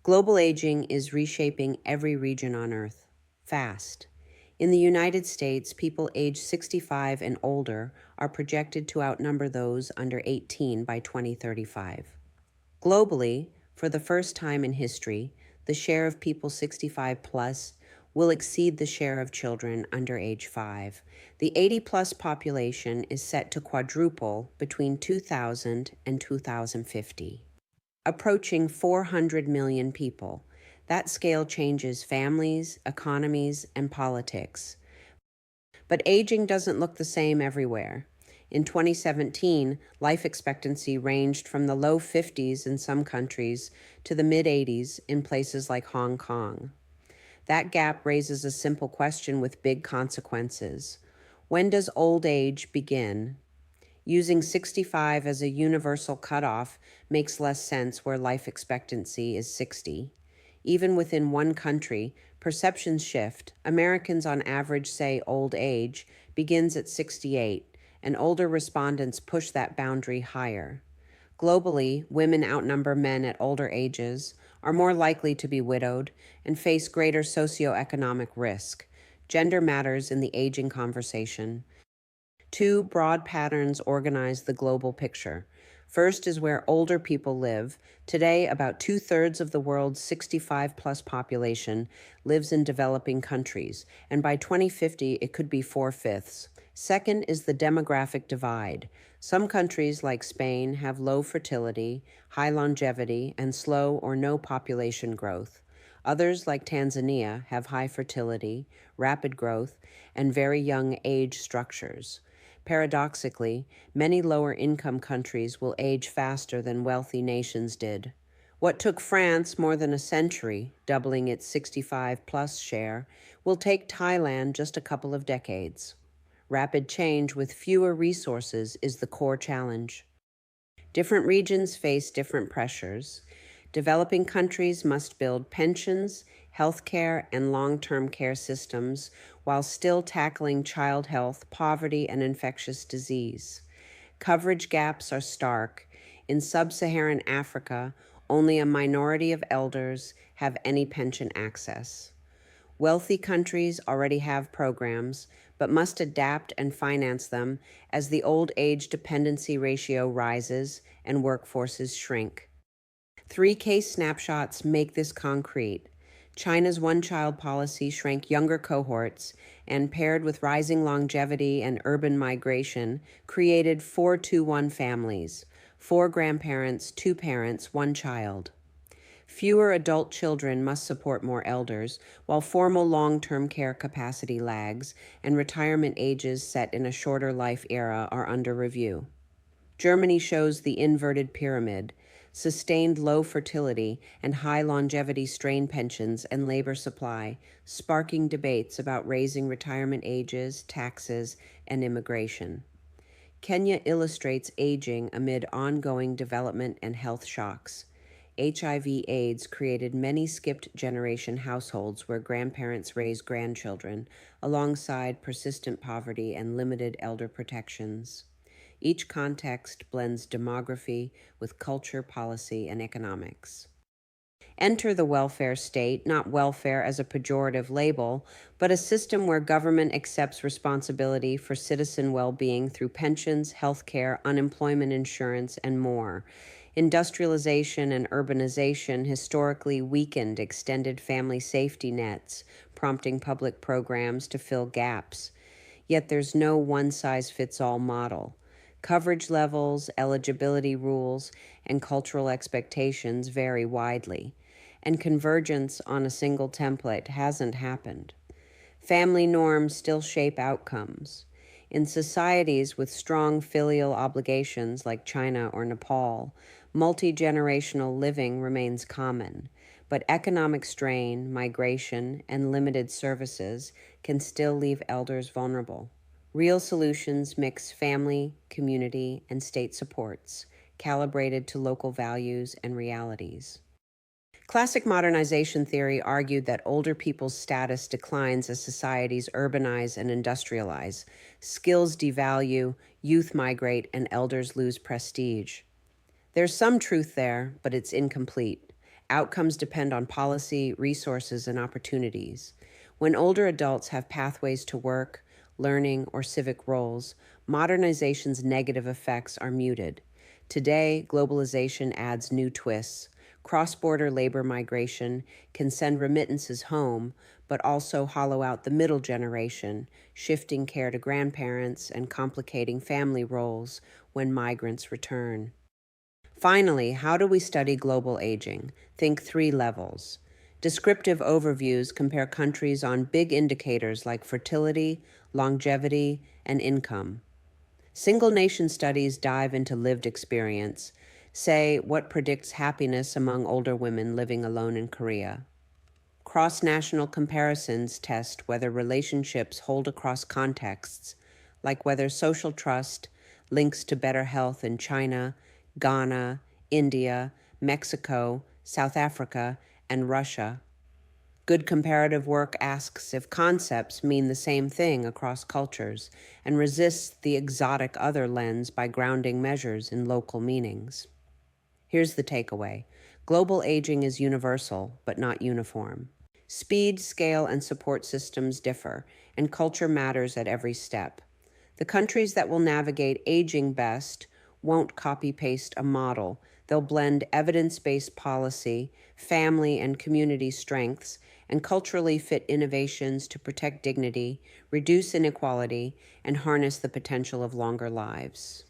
Global aging is reshaping every region on Earth, fast. In the United States, people aged 65 and older are projected to outnumber those under 18 by 2035. Globally, for the first time in history, the share of people 65 plus will exceed the share of children under age 5. The 80 plus population is set to quadruple between 2000 and 2050, approaching 400 million people. That scale changes families, economies, and politics. But aging doesn't look the same everywhere. In 2017, life expectancy ranged from the low 50s in some countries to the mid 80s in places like Hong Kong. That gap raises a simple question with big consequences. When does old age begin? Using 65 as a universal cutoff makes less sense where life expectancy is 60. Even within one country, perceptions shift. Americans on average say old age begins at 68, and older respondents push that boundary higher. Globally, women outnumber men at older ages, are more likely to be widowed, and face greater socioeconomic risk. Gender matters in the aging conversation. Two broad patterns organize the global picture. First is where older people live. Today, about 2/3 of the world's 65 plus population lives in developing countries, and by 2050, it could be 4/5. Second is the demographic divide. Some countries, like Spain, have low fertility, high longevity, and slow or no population growth. Others, like Tanzania, have high fertility, rapid growth, and very young age structures. Paradoxically, many lower-income countries will age faster than wealthy nations did. What took France more than a century, doubling its 65-plus share, will take Thailand just a couple of decades. Rapid change with fewer resources is the core challenge. Different regions face different pressures. Developing countries must build pensions, healthcare, and long-term care systems while still tackling child health, poverty, and infectious disease. Coverage gaps are stark. In sub-Saharan Africa, only a minority of elders have any pension access. Wealthy countries already have programs, but must adapt and finance them as the old age dependency ratio rises and workforces shrink. Three case snapshots make this concrete. China's one-child policy shrank younger cohorts and, paired with rising longevity and urban migration, created 4-2-1 families, 4 grandparents, 2 parents, 1 child. Fewer adult children must support more elders, while formal long-term care capacity lags, and retirement ages set in a shorter life era are under review. Germany shows the inverted pyramid. Sustained low fertility and high longevity strain pensions and labor supply, sparking debates about raising retirement ages, taxes, and immigration. Kenya illustrates aging amid ongoing development and health shocks. HIV/AIDS created many skipped generation households where grandparents raise grandchildren, alongside persistent poverty and limited elder protections. Each context blends demography with culture, policy, and economics. Enter the welfare state, not welfare as a pejorative label, but a system where government accepts responsibility for citizen well-being through pensions, healthcare, unemployment insurance, and more. Industrialization and urbanization historically weakened extended family safety nets, prompting public programs to fill gaps. Yet there's no one-size-fits-all model. Coverage levels, eligibility rules, and cultural expectations vary widely, and convergence on a single template hasn't happened. Family norms still shape outcomes. In societies with strong filial obligations like China or Nepal, multi-generational living remains common, but economic strain, migration, and limited services can still leave elders vulnerable. Real solutions mix family, community, and state supports, calibrated to local values and realities. Classic modernization theory argued that older people's status declines as societies urbanize and industrialize, skills devalue, youth migrate, and elders lose prestige. There's some truth there, but it's incomplete. Outcomes depend on policy, resources, and opportunities. When older adults have pathways to work, learning, or civic roles, modernization's negative effects are muted. Today, globalization adds new twists. Cross-border labor migration can send remittances home, but also hollow out the middle generation, shifting care to grandparents and complicating family roles when migrants return. Finally, how do we study global aging? Think 3 levels. Descriptive overviews compare countries on big indicators like fertility, longevity, and income. Single nation studies dive into lived experience. Say, what predicts happiness among older women living alone in Korea? Cross-national comparisons test whether relationships hold across contexts, like whether social trust links to better health in China, Ghana, India, Mexico, South Africa, and Russia. Good comparative work asks if concepts mean the same thing across cultures and resists the exotic other lens by grounding measures in local meanings. Here's the takeaway. Global aging is universal, but not uniform. Speed, scale, and support systems differ, and culture matters at every step. The countries that will navigate aging best won't copy-paste a model. They'll blend evidence-based policy, family and community strengths, and culturally fit innovations to protect dignity, reduce inequality, and harness the potential of longer lives.